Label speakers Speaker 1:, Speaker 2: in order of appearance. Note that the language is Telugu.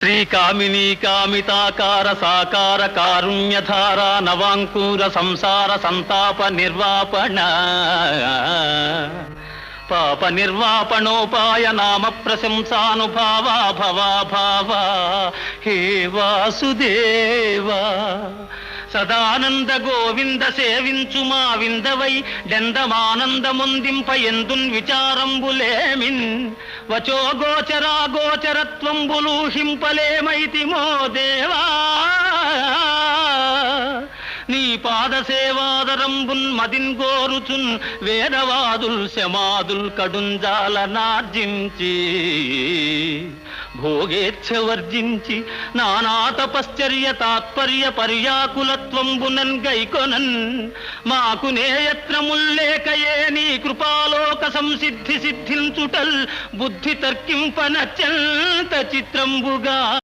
Speaker 1: శ్రీకామినీ కామితాకార సాకార కారుణ్యధార నవాంకూర సంసార సంతాప నిర్వాపణ పాప నిర్వాపణోపాయ నామ ప్రశంసానుభావా భవాభావ హే వాసుదేవా సదానంద గోవింద సేవించు మా విందవై డెందమానందముందింప ఎందున్ విచారంబులేమిన్ వచో గోచరా గోచరత్వంబులూహింపలేమైతిమో దేవా నీ పాద సేవాదరంబున్ మదిన్ గోరుచున్ వేదవాదుల్ శమాదుల్ కడుంజాల నార్జించి భోగేచ్ఛ వర్జించి నానా తపశ్చర్య తాత్పర్య పర్యాకులత్వంబునన్ గైకొనన్ మాకు నేయత్రముల్లేకయే నీ కృపాలోక సంసిద్ధి సిద్ధించుటల్ బుద్ధి తర్కింపనత్యంత చిత్రంబుగా